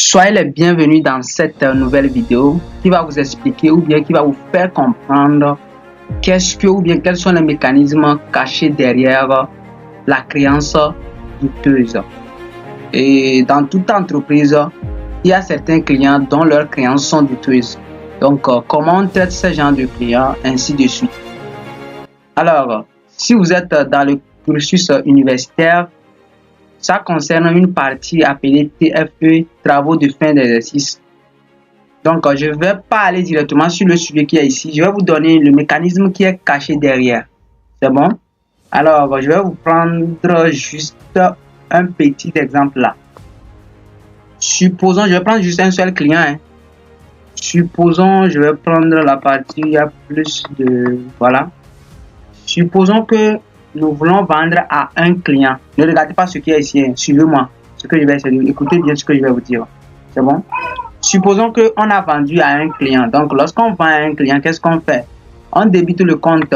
Soyez les bienvenus dans cette nouvelle vidéo qui va vous expliquer ou bien qui va vous faire comprendre qu'est-ce que ou bien quels sont les mécanismes cachés derrière la créance douteuse. Et dans toute entreprise, il y a certains clients dont leurs créances sont douteuses. Donc, comment on traite ce genre de clients, ainsi de suite. Alors, si vous êtes dans le cursus universitaire, ça concerne une partie appelée TFE, travaux de fin d'exercice. Donc, je ne vais pas aller directement sur le sujet qui est ici. Je vais vous donner le mécanisme qui est caché derrière. C'est bon? Alors, je vais vous prendre juste un petit exemple là. Supposons, je vais prendre juste un seul client. Supposons, je vais prendre la partie, il y a plus de... Voilà. Supposons que nous voulons vendre à un client. Ne regardez pas ce qui est ici. Suivez-moi. Ce que je vais essayer. Écoutez bien ce que je vais vous dire. C'est bon? Supposons qu'on a vendu à un client. Donc, lorsqu'on vend à un client, qu'est-ce qu'on fait? On débite le compte.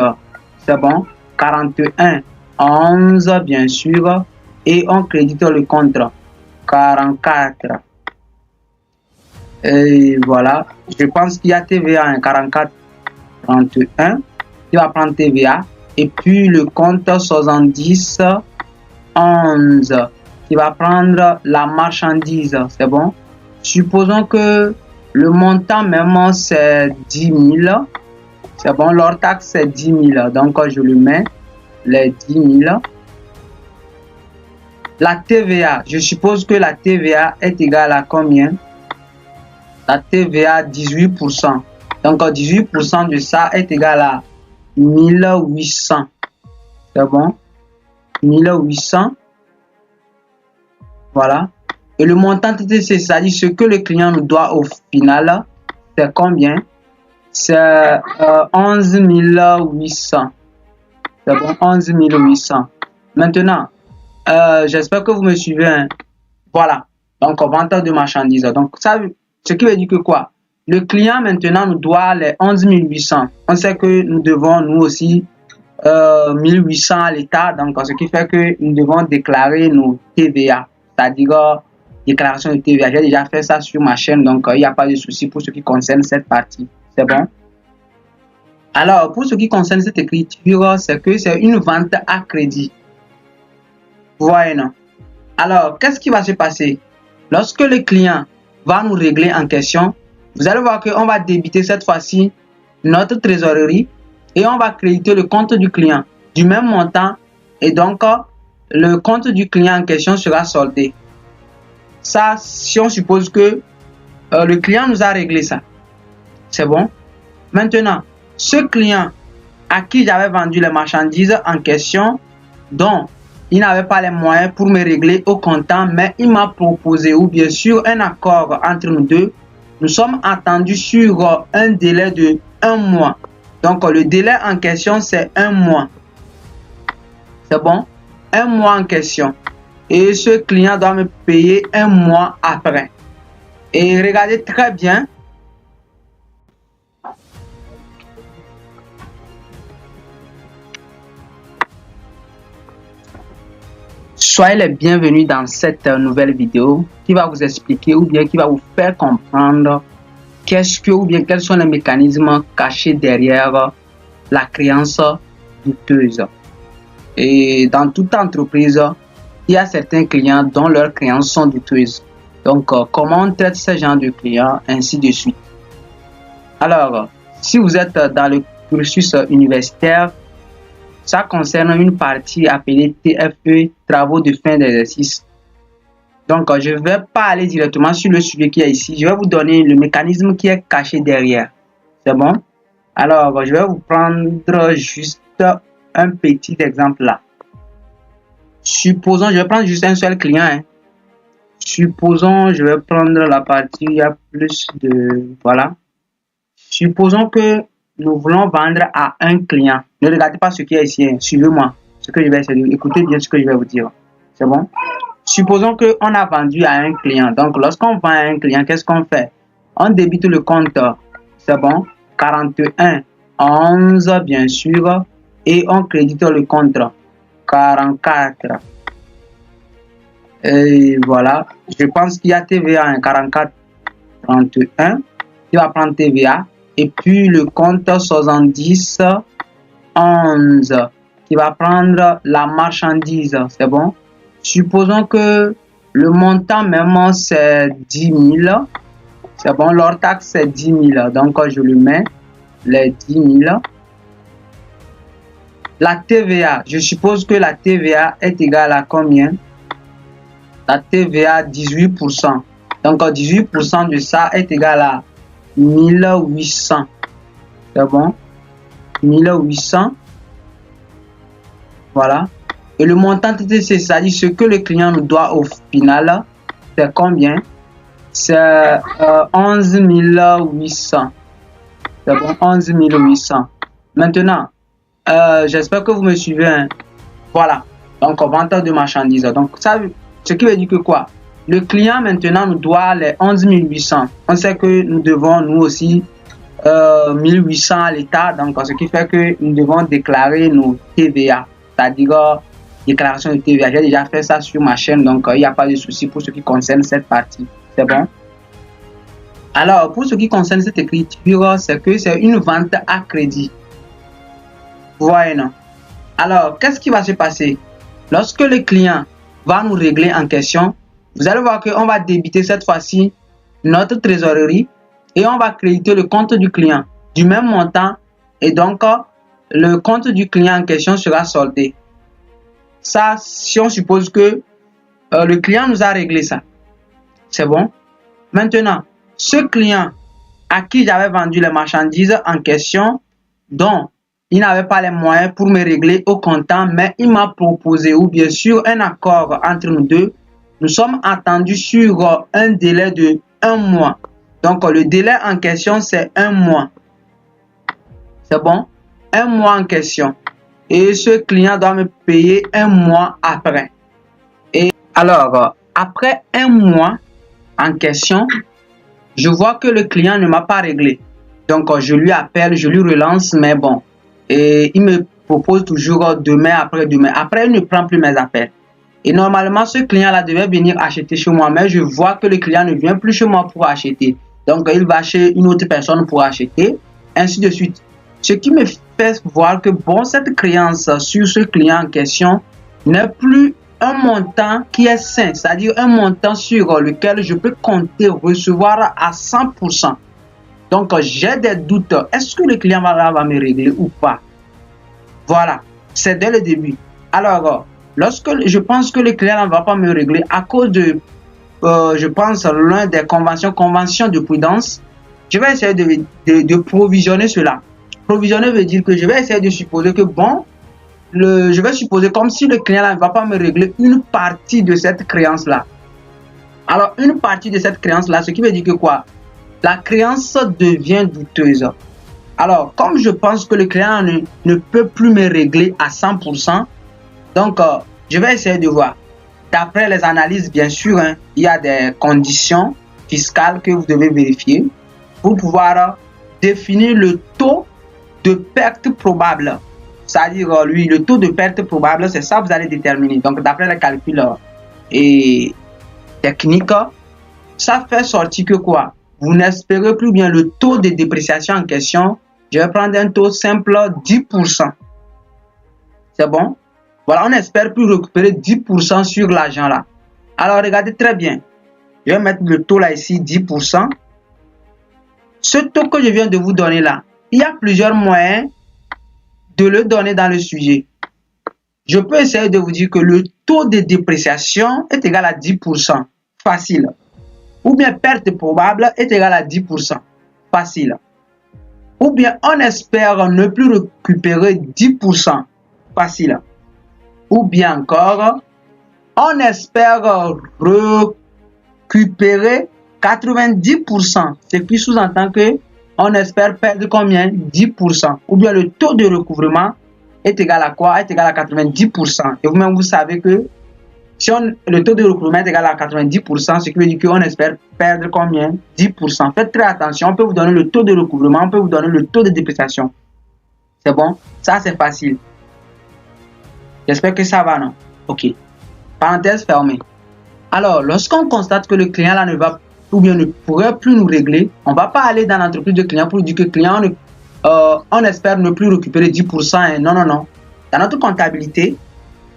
C'est bon? 41, 11, bien sûr. Et on crédite le compte. 44. Et voilà. Je pense qu'il y a TVA 44, 31. Il va prendre TVA. Et puis le compte 70, 11 qui va prendre la marchandise. C'est bon? Supposons que le montant même c'est 10 000. C'est bon? Leur taxe c'est 10 000. Donc je le mets, les 10 000. La TVA, je suppose que la TVA est égale à combien? La TVA 18%. Donc 18% de ça est égal à 1800. C'est bon? 1800. Voilà. Et le montant TTC, c'est-à-dire ce que le client nous doit au final, c'est combien? C'est 11 800. C'est bon? 11 800. Maintenant, j'espère que vous me suivez. Hein? Voilà. Donc, vente de marchandises. Donc, ça, ce qui veut dire que quoi? Le client maintenant nous doit les 11 800. On sait que nous devons nous aussi 1800 à l'État. Donc, ce qui fait que nous devons déclarer nos TVA. C'est-à-dire déclaration de TVA. J'ai déjà fait ça sur ma chaîne. Donc, il n'y a pas de souci pour ce qui concerne cette partie. C'est bon? Alors, pour ce qui concerne cette écriture, c'est que c'est une vente à crédit. Vous voyez, non? Alors, qu'est-ce qui va se passer? Lorsque le client va nous régler en question, vous allez voir qu'on va débiter cette fois-ci notre trésorerie et on va créditer le compte du client du même montant et donc le compte du client en question sera soldé. Ça, si on suppose que le client nous a réglé ça. C'est bon? Maintenant, ce client à qui j'avais vendu les marchandises en question, dont il n'avait pas les moyens pour me régler au comptant, mais il m'a proposé, ou bien sûr un accord entre nous deux. Nous sommes entendus sur un délai de 1 mois. Donc, le délai en question, c'est 1 mois. C'est bon? 1 mois en question. Et ce client doit me payer 1 mois après. Et regardez très bien. Soyez les bienvenus dans cette nouvelle vidéo qui va vous expliquer ou bien qui va vous faire comprendre qu'est-ce que ou bien quels sont les mécanismes cachés derrière la créance douteuse. Et dans toute entreprise, il y a certains clients dont leurs créances sont douteuses. Donc, comment on traite ce genre de clients, ainsi de suite. Alors, si vous êtes dans le cursus universitaire, ça concerne une partie appelée TFE, travaux de fin d'exercice. Donc, je ne vais pas aller directement sur le sujet qui est ici. Je vais vous donner le mécanisme qui est caché derrière. C'est bon? Alors, je vais vous prendre juste un petit exemple là. Supposons, je vais prendre juste un seul client. Supposons, je vais prendre la partie, il y a plus de... Voilà. Supposons que nous voulons vendre à un client. Ne regardez pas ce qui est ici. Suivez-moi. Ce que je vais essayer. Écoutez bien ce que je vais vous dire. C'est bon? Supposons qu'on a vendu à un client. Donc, lorsqu'on vend à un client, qu'est-ce qu'on fait? On débite le compte. C'est bon? 41, 11, bien sûr. Et on crédite le compte. 44. Et voilà. Je pense qu'il y a TVA, hein, 44,31. Il va prendre TVA. Et puis le compte 70,11 qui va prendre la marchandise. C'est bon. Supposons que le montant même c'est 10 000. C'est bon. Leur taxe c'est 10 000. Donc je le mets. Les 10 000. La TVA. Je suppose que la TVA est égale à combien? La TVA 18%. Donc 18% de ça est égal à 1800. C'est bon? 1800. Voilà. Et le montant TTC, c'est-à-dire ce que le client nous doit au final, c'est combien? C'est 11 800. C'est bon? 11 800. Maintenant, j'espère que vous me suivez. Hein. Voilà. Donc, vente de marchandises. Donc, ça, ce qui veut dire que quoi? Le client maintenant nous doit les 11 800. On sait que nous devons nous aussi 1800 à l'État. Donc, ce qui fait que nous devons déclarer nos TVA. C'est-à-dire déclaration de TVA. J'ai déjà fait ça sur ma chaîne. Donc, il n'y a pas de souci pour ce qui concerne cette partie. C'est bon? Alors, pour ce qui concerne cette écriture, c'est que c'est une vente à crédit. Vous voyez, non? Alors, qu'est-ce qui va se passer? Lorsque le client va nous régler en question, vous allez voir qu'on va débiter cette fois-ci notre trésorerie et on va créditer le compte du client du même montant et donc le compte du client en question sera soldé. Ça, si on suppose que le client nous a réglé ça. C'est bon? Maintenant, ce client à qui j'avais vendu les marchandises en question, dont il n'avait pas les moyens pour me régler au comptant, mais il m'a proposé, ou bien sûr un accord entre nous deux. Nous sommes entendus sur un délai de 1 mois. Donc, le délai en question, c'est 1 mois. C'est bon? 1 mois en question. Et ce client doit me payer 1 mois après. Et alors, après 1 mois en question, je vois que le client ne m'a pas réglé. Donc, je lui appelle, je lui relance, mais bon. Et il me propose toujours demain, après-demain. Après, il ne prend plus mes appels. Et normalement, ce client-là devait venir acheter chez moi, mais je vois que le client ne vient plus chez moi pour acheter. Donc, il va chez une autre personne pour acheter, ainsi de suite. Ce qui me fait voir que, bon, cette créance sur ce client en question n'est plus un montant qui est sain, c'est-à-dire un montant sur lequel je peux compter recevoir à 100%. Donc, j'ai des doutes. Est-ce que le client va me régler ou pas? Voilà, c'est dès le début. Alors, lorsque je pense que le client ne va pas me régler à cause de, je pense, l'un des conventions de prudence, je vais essayer de provisionner cela. Provisionner veut dire que je vais essayer de supposer que, bon, je vais supposer comme si le client ne va pas me régler une partie de cette créance-là. Alors, une partie de cette créance-là, ce qui veut dire que quoi? La créance devient douteuse. Alors, comme je pense que le client ne peut plus me régler à 100%, donc je vais essayer de voir. D'après les analyses, bien sûr, hein, il y a des conditions fiscales que vous devez vérifier pour pouvoir définir le taux de perte probable. C'est-à-dire, lui, le taux de perte probable, c'est ça que vous allez déterminer. Donc, d'après les calculs et techniques, ça fait sortir que quoi? Vous n'espérez plus bien le taux de dépréciation en question. Je vais prendre un taux simple 10%. C'est bon? Voilà, on espère plus récupérer 10% sur l'argent là. Alors, regardez très bien. Je vais mettre le taux là ici, 10%. Ce taux que je viens de vous donner là, il y a plusieurs moyens de le donner dans le sujet. Je peux essayer de vous dire que le taux de dépréciation est égal à 10%. Facile. Ou bien perte probable est égale à 10%. Facile. Ou bien on espère ne plus récupérer 10%. Facile. Ou bien encore, on espère récupérer 90%. Ce qui sous-entend que on espère perdre combien? 10%. Ou bien le taux de recouvrement est égal à quoi? Est égal à 90%. Et vous-même, vous savez que si le taux de recouvrement est égal à 90%, ce qui veut dire qu'on espère perdre combien? 10%. Faites très attention. On peut vous donner le taux de recouvrement, on peut vous donner le taux de dépréciation. C'est bon? Ça, c'est facile. J'espère que ça va, non? Ok. Parenthèse fermée. Alors, lorsqu'on constate que le client là ne va ou bien ne pourrait plus nous régler, on ne va pas aller dans l'entreprise de client pour lui dire que le client, on espère ne plus récupérer 10%. Hein. Non, non, non. Dans notre comptabilité,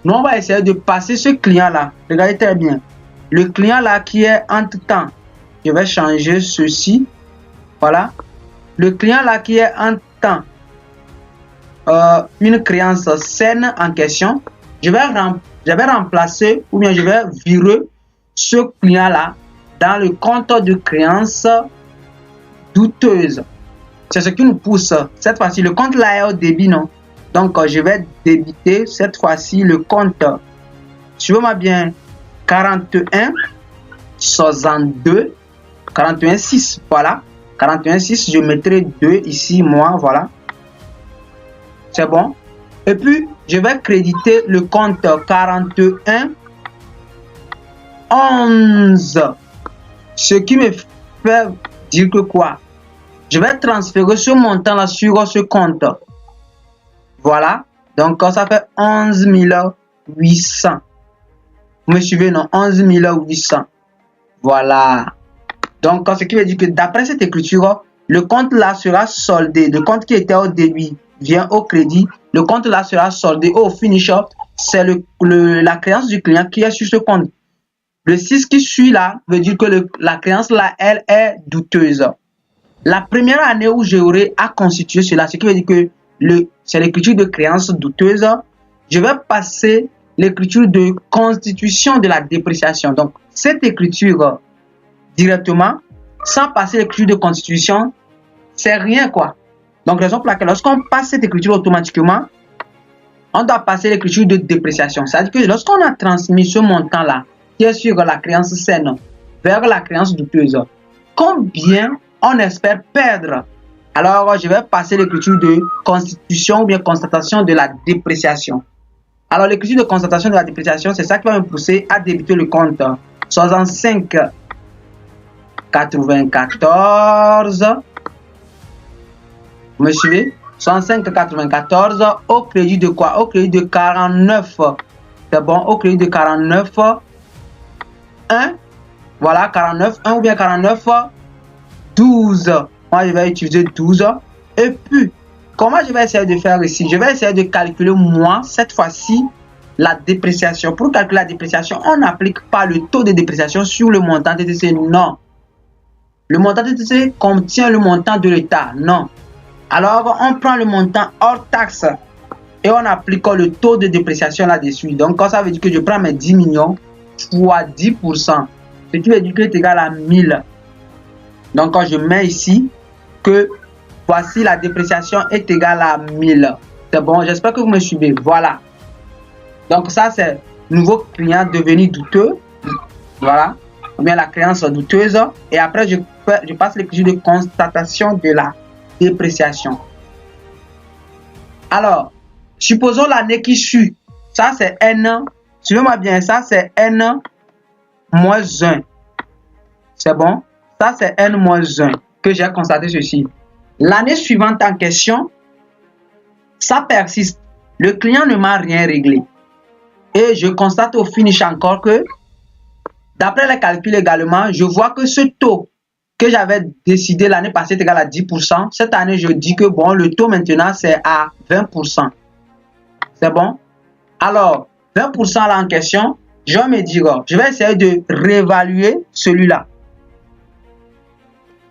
nous, on va essayer de passer ce client-là. Regardez très bien. Le client-là qui est entre-temps, je vais changer ceci. Voilà. Le client-là qui est entre-temps, une créance saine en question, je vais remplacer ou bien je vais virer ce client-là dans le compte de créance douteuse. C'est ce qui nous pousse. Cette fois-ci, le compte là est au débit, non? Donc, je vais débiter cette fois-ci le compte. Suivez-moi bien. 41, 62, 41, 6. Voilà. 41, 6. Je mettrai 2 ici, moi. Voilà. C'est bon. Et puis, je vais créditer le compte 41, 11. Ce qui me fait dire que quoi? Je vais transférer ce montant-là sur ce compte. Voilà. Donc, ça fait 11 800. Vous me suivez, non? 11 800. Voilà. Donc, ce qui veut dire que d'après cette écriture, le compte là sera soldé. Le compte qui était au débit vient au crédit. Le compte là sera soldé au finish. C'est la créance du client qui est sur ce compte. Le 6 qui suit là veut dire que la créance là, elle est douteuse. La première année où j'aurai à constituer cela, ce qui veut dire que c'est l'écriture de créance douteuse, je vais passer l'écriture de constitution de la dépréciation. Donc, cette écriture directement, sans passer l'écriture de constitution, c'est rien quoi. Donc, raison pour laquelle lorsqu'on passe cette écriture automatiquement, on doit passer l'écriture de dépréciation. C'est-à-dire que lorsqu'on a transmis ce montant-là, qui est sur la créance saine, vers la créance douteuse, combien on espère perdre? Alors, je vais passer l'écriture de constitution ou bien constatation de la dépréciation. Alors, l'écriture de constatation de la dépréciation, c'est ça qui va me pousser à débiter le compte 65 94. Vous me suivez? 65 94 au crédit de quoi? Au crédit de 49. C'est bon, au crédit de 49. 1. Voilà, 49. 1 ou bien 49. 12. Moi, je vais utiliser 12. Et puis, comment je vais essayer de faire ici? Je vais essayer de calculer, moi, cette fois-ci, la dépréciation. Pour calculer la dépréciation, on n'applique pas le taux de dépréciation sur le montant TTC. Non. Le montant TTC contient le montant de l'État. Non. Alors, on prend le montant hors taxe et on applique le taux de dépréciation là-dessus. Donc, ça veut dire que je prends mes 10 millions fois 10%. Ce qui veut dire que c'est égal à 1000. Donc, quand je mets ici que voici la dépréciation est égale à 1000. C'est bon, j'espère que vous me suivez. Voilà. Donc, ça, c'est nouveau client devenu douteux. Voilà. Ou bien la créance douteuse. Et après, je passe l'écriture de constatation de la dépréciation. Alors, supposons l'année qui suit. Ça, c'est N. Suivez-moi bien. Ça, c'est N moins 1. C'est bon? Ça, c'est N moins 1 que j'ai constaté ceci. L'année suivante en question, ça persiste. Le client ne m'a rien réglé. Et je constate au finish encore que, d'après les calculs également, je vois que ce taux que j'avais décidé l'année passée est égal à 10%. Cette année, je dis que bon, le taux maintenant, c'est à 20%. C'est bon? Alors, 20% là en question, je vais me dire, je vais essayer de réévaluer celui-là.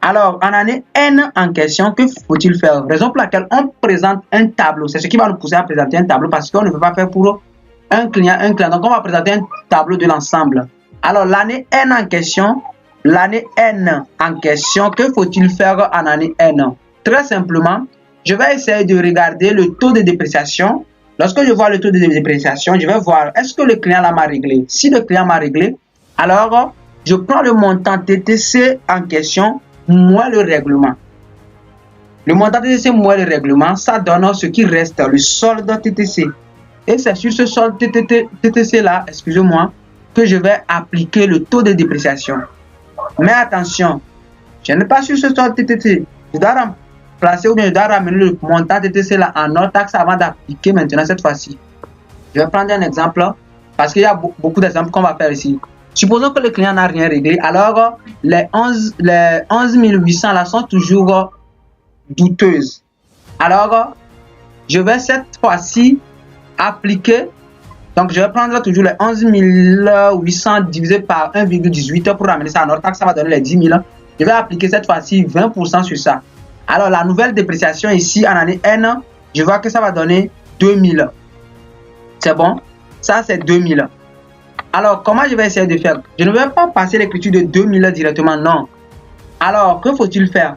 Alors, en année N en question, que faut-il faire? Raison pour laquelle on présente un tableau. C'est ce qui va nous pousser à présenter un tableau parce qu'on ne peut pas faire pour un client. Donc, on va présenter un tableau de l'ensemble. Alors, l'année N en question, que faut-il faire en année N? Très simplement, je vais essayer de regarder le taux de dépréciation. Lorsque je vois le taux de dépréciation, je vais voir est-ce que le client m'a réglé. Si le client m'a réglé, alors je prends le montant TTC en question moins le règlement. Le montant TTC moins le règlement, ça donne ce qui reste, le solde TTC. Et c'est sur ce solde TTC là, excusez-moi, que je vais appliquer le taux de dépréciation. Mais attention, je n'ai pas sur ce solde TTC. Je dois remplacer ou bien je dois ramener le montant TTC là en hors taxe avant d'appliquer maintenant cette fois-ci. Je vais prendre un exemple parce qu'il y a beaucoup d'exemples qu'on va faire ici. Supposons que le client n'a rien réglé, alors les 11 800 là sont toujours douteuses. Alors, je vais cette fois-ci appliquer, donc je vais prendre toujours les 11 800 divisé par 1,18 pour ramener ça en hors taxe, ça va donner les 10 000. Je vais appliquer cette fois-ci 20% sur ça. Alors, la nouvelle dépréciation ici en année N, je vois que ça va donner 2000. C'est bon? Ça, c'est 2000. Alors, comment je vais essayer de faire? Je ne vais pas passer l'écriture de 2000 directement, non. Alors, que faut-il faire?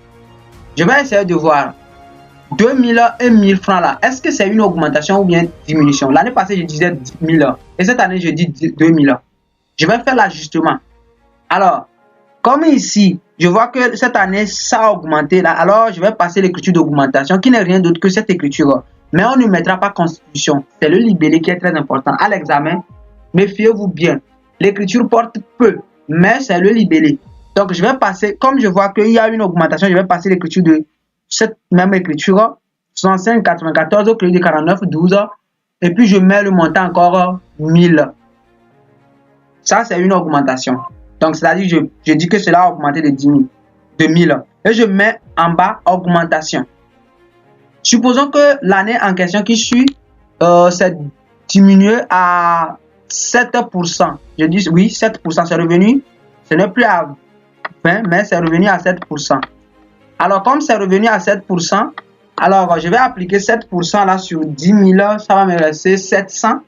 Je vais essayer de voir 2000 et 1000 francs là. Est-ce que c'est une augmentation ou bien diminution? L'année passée, je disais 1000 et cette année, je dis 2000. Je vais faire l'ajustement. Alors, comme ici, je vois que cette année, ça a augmenté là. Alors, je vais passer l'écriture d'augmentation qui n'est rien d'autre que cette écriture. Mais on ne mettra pas constitution. C'est le libellé qui est très important. À l'examen, méfiez-vous bien. L'écriture porte peu, mais c'est le libellé. Donc, je vais passer, comme je vois qu'il y a une augmentation, je vais passer l'écriture de cette même écriture, 65,94 au crédit de 49,12. Et puis, je mets le montant encore 1000. Ça, c'est une augmentation. Donc, c'est-à-dire, je dis que cela a augmenté de 10 000, de 1000. Et je mets en bas augmentation. Supposons que l'année en question qui suit, c'est diminué à 7%. Je dis oui, 7%, c'est revenu. Ce n'est plus à 20, mais c'est revenu à 7%. Alors, comme c'est revenu à 7%, alors je vais appliquer 7% là sur 10 000, ça va me rester 700.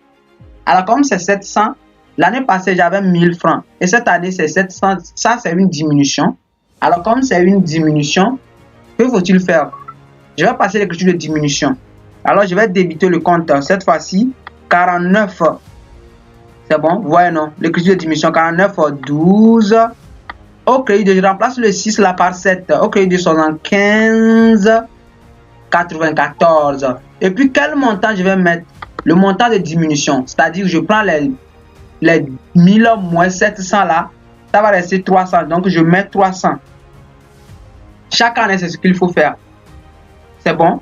Alors, comme c'est 700, l'année passée, j'avais 1000 francs. Et cette année, c'est 700. Ça, c'est une diminution. Alors, comme c'est une diminution, que faut-il faire? Je vais passer l'écriture de diminution. Alors, je vais débiter le compte. Cette fois-ci, 49. C'est bon? Vous voyez, non? L'écriture de diminution, 49, 12. Au crédit de, je remplace le 6 là par 7. Au crédit de 75, 94. Et puis, quel montant je vais mettre? Le montant de diminution. C'est-à-dire, je prends les 1000 moins 700 là. Ça va rester 300. Donc, je mets 300. Chaque année, c'est ce qu'il faut faire. C'est bon?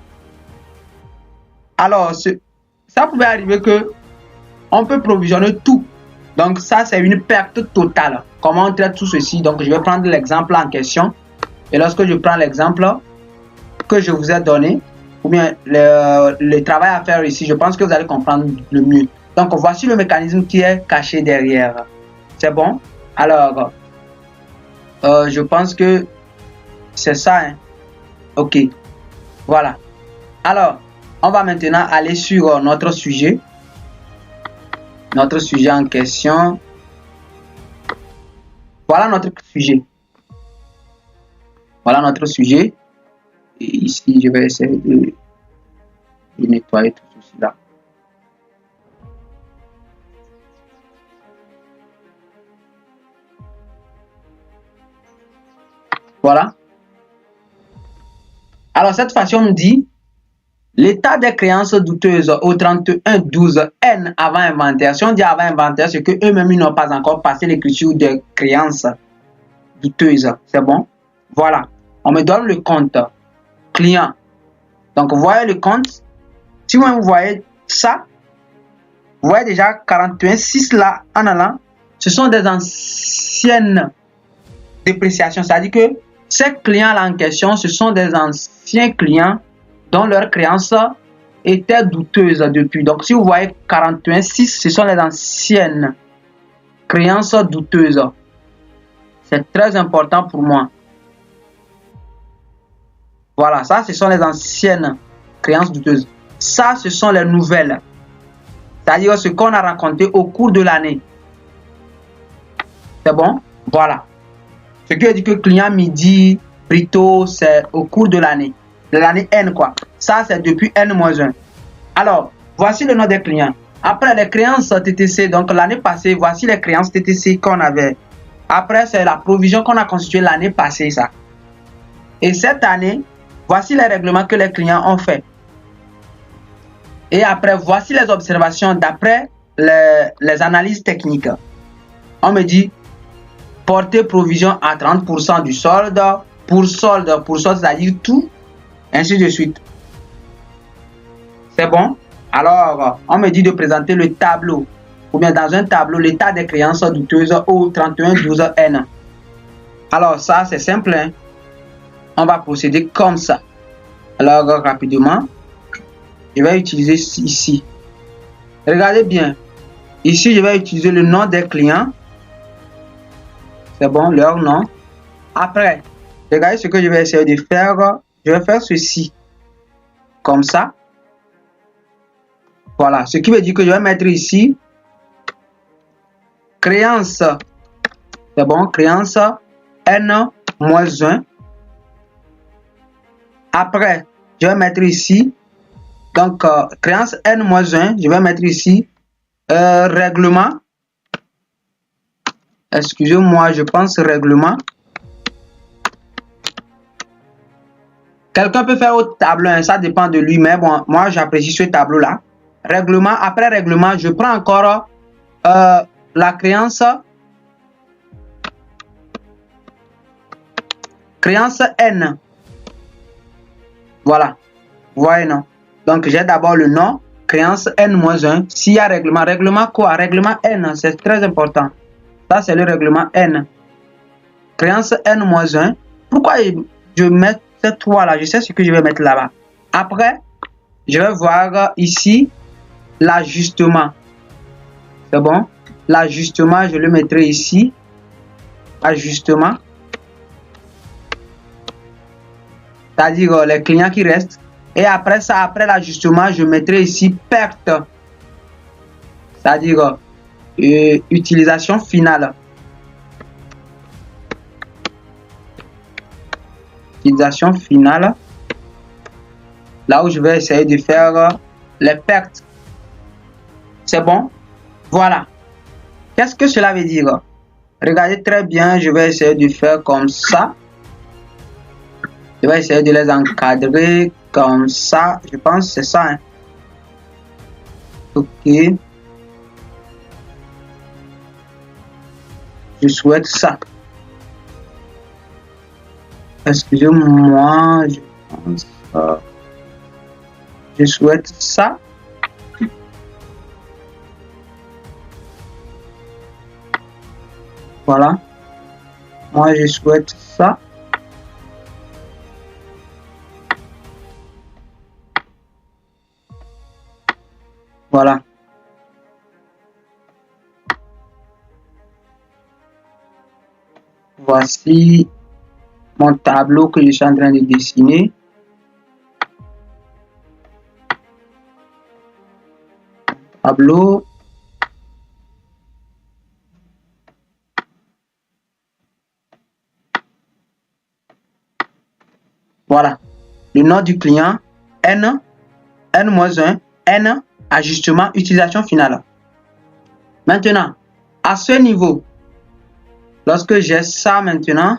Alors, ça pouvait arriver que on peut provisionner tout. Donc, ça, c'est une perte totale. Comment on traite tout ceci? Donc, je vais prendre l'exemple en question. Et lorsque je prends l'exemple que je vous ai donné, ou bien le travail à faire ici, je pense que vous allez comprendre le mieux. Donc, voici le mécanisme qui est caché derrière. C'est bon? Alors, je pense que c'est ça. Hein? OK. Voilà. Alors, on va maintenant aller sur notre sujet. Notre sujet en question. Voilà notre sujet. Voilà notre sujet. Et ici, je vais essayer de nettoyer tout ceci là. Voilà. Alors, cette fois-ci, on nous dit l'état des créances douteuses au 31-12 N avant inventaire. Si on dit avant inventaire, c'est qu'eux-mêmes n'ont pas encore passé l'écriture des créances douteuses. C'est bon? Voilà. On me donne le compte client. Donc, vous voyez le compte. Si vous voyez ça, vous voyez déjà 41,6 là en allant. Ce sont des anciennes dépréciations. C'est-à-dire que ces clients-là en question, ce sont des anciens clients dont leurs créances étaient douteuses depuis. Donc, si vous voyez 41,6, ce sont les anciennes créances douteuses. C'est très important pour moi. Voilà, ça, ce sont les anciennes créances douteuses. Ça, ce sont les nouvelles. C'est-à-dire ce qu'on a raconté au cours de l'année. C'est bon? Voilà. Ce qui veut dire que client midi, Brito, c'est au cours de l'année N quoi. Ça, c'est depuis N-1. Alors, voici le nom des clients. Après, les créances TTC, donc l'année passée, voici les créances TTC qu'on avait. Après, c'est la provision qu'on a constituée l'année passée, ça. Et cette année, voici les règlements que les clients ont fait. Et après, voici les observations d'après les analyses techniques. On me dit, porter provision à 30% du solde, pour solde, c'est-à-dire tout, ainsi de suite. C'est bon? Alors, on me dit de présenter le tableau. ou bien dans un tableau l'état des créances douteuses au 31/12/N. Alors ça c'est simple, hein? On va procéder comme ça. Alors rapidement, je vais utiliser ici. Regardez bien. Ici, je vais utiliser le nom des clients. C'est bon, leur nom. Après, regardez ce que je vais essayer de faire. Je vais faire ceci. Comme ça. Voilà. Ce qui veut dire que je vais mettre ici créance. C'est bon, créance N-1. Après, je vais mettre ici. Donc, créance N-1. Je vais mettre ici règlement. Excusez-moi, je pense règlement. Quelqu'un peut faire au tableau, hein, ça dépend de lui, mais bon, moi j'apprécie ce tableau-là. Règlement, après règlement, je prends encore la créance. Créance N. Voilà. Vous voyez, non? Donc, j'ai d'abord le nom, créance N-1. S'il y a règlement, règlement quoi? Règlement N, c'est très important. Ça, c'est le règlement N. Créance N-1. Pourquoi je mets ces trois là? Je sais ce que je vais mettre là-bas. Après, je vais voir ici l'ajustement. C'est bon? L'ajustement, je le mettrai ici. Ajustement. C'est-à-dire les clients qui restent. Et après ça, après l'ajustement, je mettrai ici perte. C'est-à-dire utilisation finale. Utilisation finale. Là où je vais essayer de faire les pertes. C'est bon? Voilà. Qu'est-ce que cela veut dire? Regardez très bien, je vais essayer de faire comme ça. Je vais essayer de les encadrer comme ça. Je pense que c'est ça. Hein. Ok. Je souhaite ça. Excusez-moi, je pense que je souhaite ça. Voilà. Moi, je souhaite ça. Voilà. Voici mon tableau que je suis en train de dessiner. Tableau. Voilà. Le nom du client, N, N-1, N, ajustement, utilisation finale. Maintenant, à ce niveau, lorsque j'ai ça maintenant,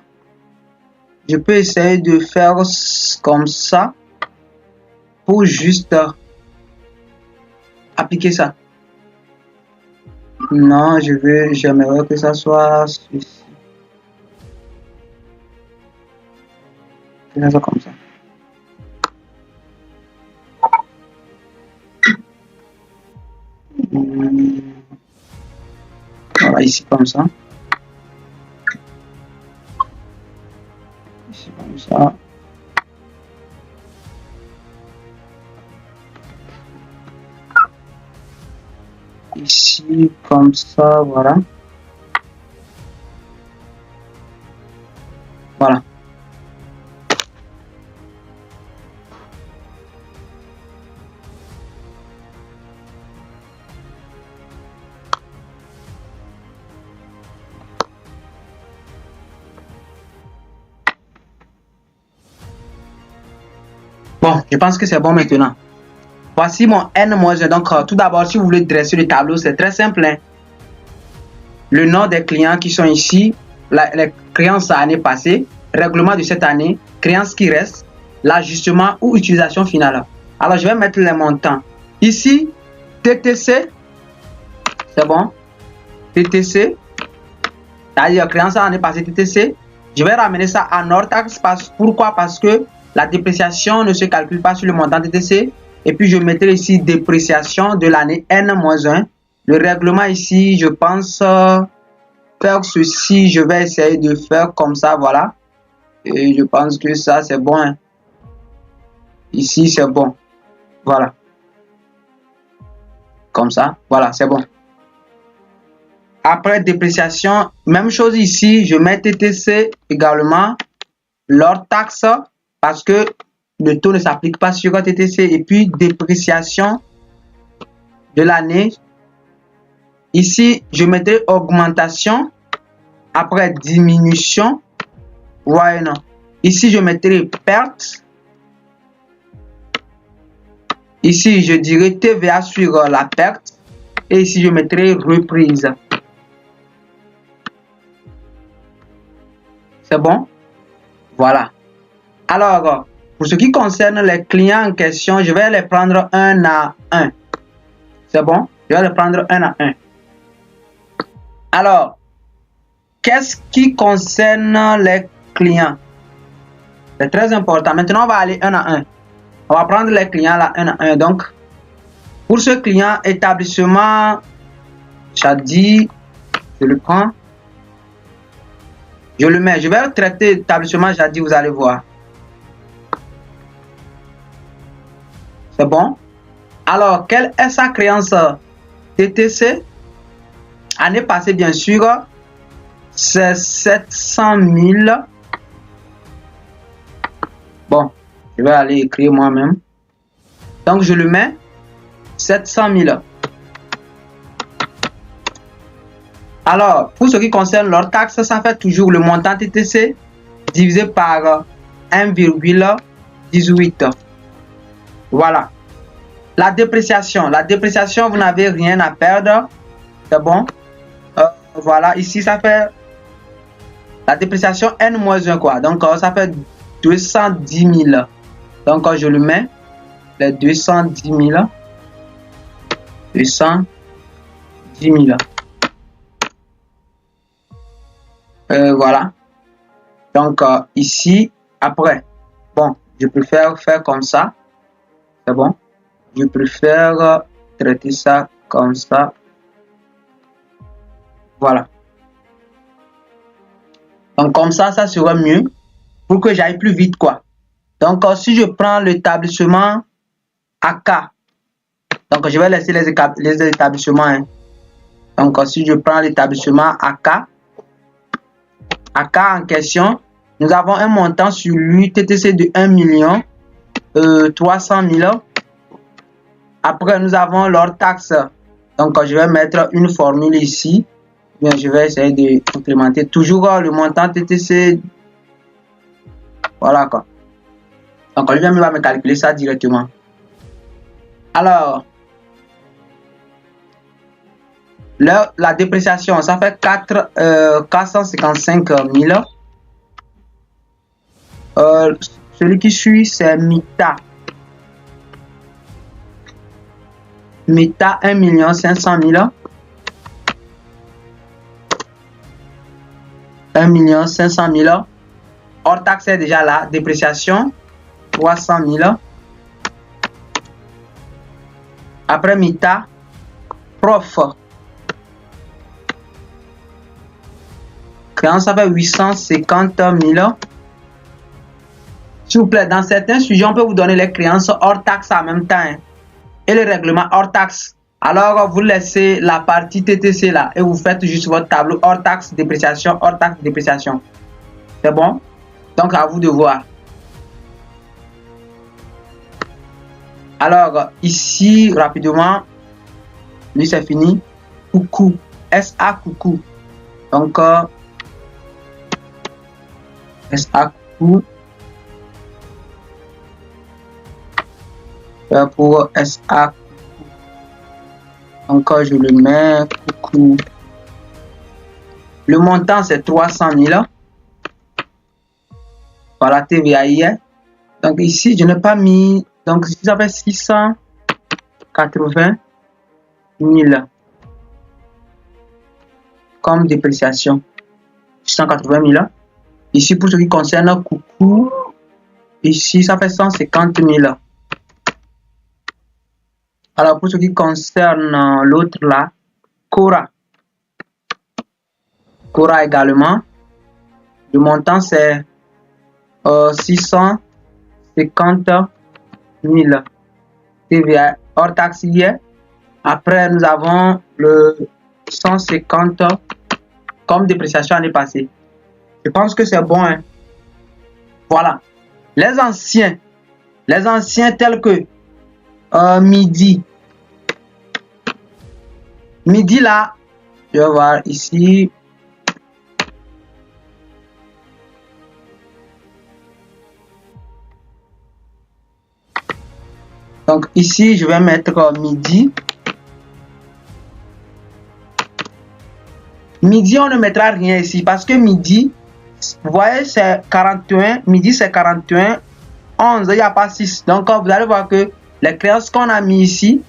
je peux essayer de faire comme ça pour juste appliquer ça. Non, j'aimerais que ça soit ceci. Je fais ça comme ça. Voilà, ici comme ça. Ici comme ça. Ici comme ça, voilà. Voilà. Bon, je pense que c'est bon maintenant. Voici mon N-1. Donc, tout d'abord, si vous voulez dresser le tableau, c'est très simple. Hein. Le nom des clients qui sont ici, les créances à l'année passée, règlement de cette année, créances qui restent, l'ajustement ou utilisation finale. Alors, je vais mettre les montants. Ici, TTC, c'est bon. TTC, c'est-à-dire créances à l'année passée, TTC. Je vais ramener ça en hors taxe. Pourquoi? Parce que la dépréciation ne se calcule pas sur le montant TTC. Et puis, je mettrai ici dépréciation de l'année N-1. Le règlement ici, je pense faire ceci. Je vais essayer de faire comme ça, voilà. Et je pense que ça, c'est bon. Hein. Ici, c'est bon. Voilà. Comme ça, voilà, c'est bon. Après dépréciation, même chose ici, je mets TTC également, leur taxe, parce que le taux ne s'applique pas sur TTC. Et puis, dépréciation de l'année. Ici, je mettrai augmentation. Après, diminution. Ouais, non. Ici, je mettrai perte. Ici, je dirais TVA sur la perte. Et ici, je mettrai reprise. C'est bon? Voilà. Alors, pour ce qui concerne les clients en question, je vais les prendre un à un. C'est bon? Je vais les prendre un à un. Alors, qu'est-ce qui concerne les clients? C'est très important. Maintenant, on va aller un à un. On va prendre les clients là, un à un. Donc, pour ce client, établissement Chadi, je le prends. Je le mets. Je vais traiter établissement Chadi, vous allez voir. C'est bon? Alors, quelle est sa créance TTC? Année passée, bien sûr, c'est 700 000. Bon, je vais aller écrire moi-même. Donc, je le mets 700 000. Alors, pour ce qui concerne leur taxe, ça fait toujours le montant TTC divisé par 1,18. Voilà. La dépréciation, vous n'avez rien à perdre. C'est bon. Voilà, ici, ça fait la dépréciation N-1 quoi. Donc, ça fait 210 000. Donc, je le mets. Les 210 000. 210 000. Voilà. Donc, ici, après, bon, je préfère faire comme ça. C'est bon. Je préfère traiter ça comme ça. Voilà. Donc, comme ça sera mieux pour que j'aille plus vite, quoi. Donc, si je prends l'établissement AK, donc je vais laisser les établissements. Hein. Donc, si je prends l'établissement AK en question, nous avons un montant sur lui TTC de 1 300 000. Après, nous avons leur taxe. Donc, je vais mettre une formule ici. Bien, je vais essayer de complémenter toujours le montant TTC. Voilà quoi. Donc, lui-même va me calculer ça directement. Alors, la dépréciation, ça fait 455 000. Celui qui suit, c'est Mita. Mita, 1 500 000. 1 500 000. Hors taxe est déjà là. Dépréciation, 300 000. Après Mita, Prof. Créance, ça fait 850 000. S'il vous plaît, dans certains sujets, on peut vous donner les créances hors taxe en même temps. Hein, et le règlement hors taxe. Alors, vous laissez la partie TTC là et vous faites juste votre tableau hors taxe, dépréciation, hors taxe, dépréciation. C'est bon? Donc, à vous de voir. Alors, ici, rapidement, lui, c'est fini. Coucou. SA coucou. Donc, SA coucou. Pour SA. Encore, je le mets. Coucou. Le montant, c'est 300 000. Voilà, TVAI. Donc, ici, je n'ai pas mis. Donc, ici, ça fait 680 000 comme dépréciation. 680 000. Ici, pour ce qui concerne coucou, ici, ça fait 150 000. Alors, pour ce qui concerne l'autre là, Cora. Cora également. Le montant c'est 650 000 TVA hors taxe hier. Après, nous avons le 150 comme dépréciation l'année passée. Je pense que c'est bon. Hein? Voilà. Les anciens tels que Midi. Midi là, je vais voir ici. Donc ici, je vais mettre Midi. Midi, on ne mettra rien ici parce que Midi, vous voyez, c'est 41. Midi, c'est 41. 11, il n'y a pas 6. Donc, vous allez voir que les créances qu'on a mis ici,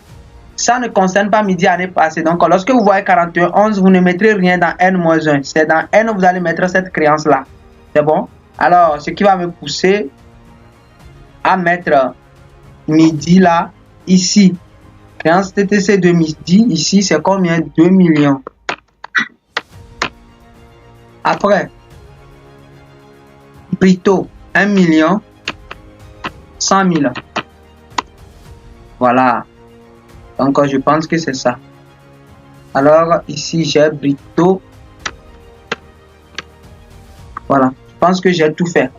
ça ne concerne pas Midi année passée. Donc, lorsque vous voyez 41, 11, vous ne mettrez rien dans N-1. C'est dans N, vous allez mettre cette créance-là. C'est bon? Alors, ce qui va me pousser à mettre Midi là, ici. Créance TTC de Midi, ici, c'est combien? 2 millions. Après, Brito, 1 million 100 000. Voilà. Donc, je pense que c'est ça. Alors, ici, j'ai Brito. Voilà. Je pense que j'ai tout fait.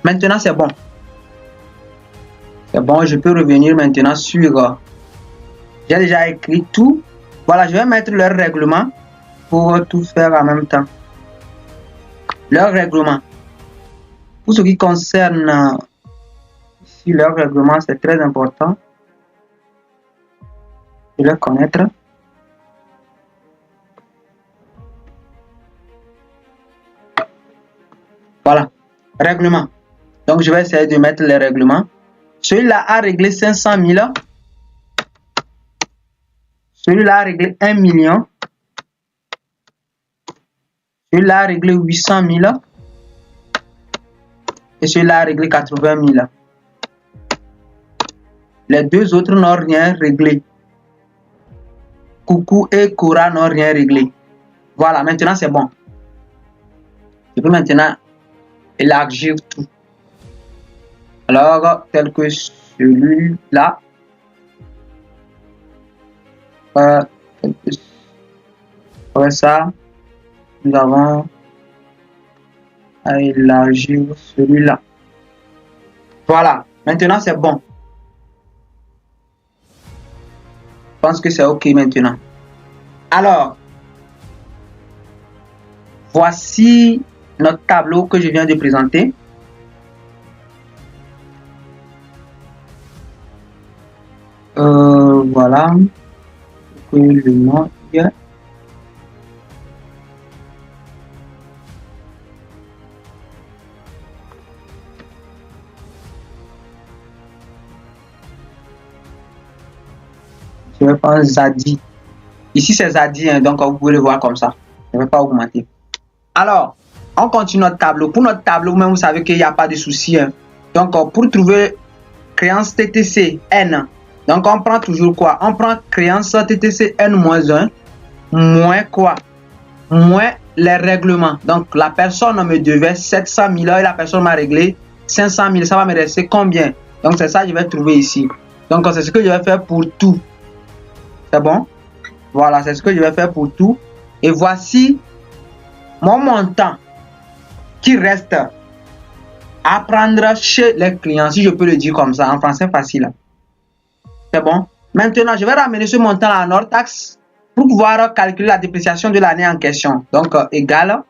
Maintenant, c'est bon. C'est bon, je peux revenir maintenant sur... j'ai déjà écrit tout. Voilà, je vais mettre leur règlement pour tout faire en même temps. Leur règlement. Pour ce qui concerne ici, leur règlement, c'est très important de le connaître. Voilà, règlement. Donc, je vais essayer de mettre les règlements. Celui-là a réglé 500 000. Celui-là a réglé 1 million. Celui-là a réglé 800 000. Et celui-là a réglé 80 000. Les deux autres n'ont rien réglé. Coucou et Cora n'ont rien réglé. Voilà, maintenant c'est bon. Je peux maintenant élargir tout. Alors, tel que celui-là. Après ça, nous avons à élargir celui-là. Voilà, maintenant c'est bon. Je pense que c'est OK maintenant. Alors, voici notre tableau que je viens de présenter. Voilà. Le nom hier. Je vais prendre Zadi. Ici c'est Zadi, hein, donc vous pouvez le voir comme ça. Je ne vais pas augmenter. Alors, on continue notre tableau. Pour notre tableau, même vous savez qu'il n'y a pas de souci. Hein. Donc, pour trouver créance TTC N, donc on prend toujours quoi? On prend créance TTC N-1 moins quoi? Moins les règlements. Donc, la personne me devait 700 000 et la personne m'a réglé 500 000. Ça va me rester combien? Donc, c'est ça que je vais trouver ici. Donc, c'est ce que je vais faire pour tout. C'est bon? Voilà, c'est ce que je vais faire pour tout. Et voici mon montant qui reste à prendre chez les clients, si je peux le dire comme ça, en français facile. C'est bon? Maintenant, je vais ramener ce montant en hors taxe pour pouvoir calculer la dépréciation de l'année en question. Donc, égal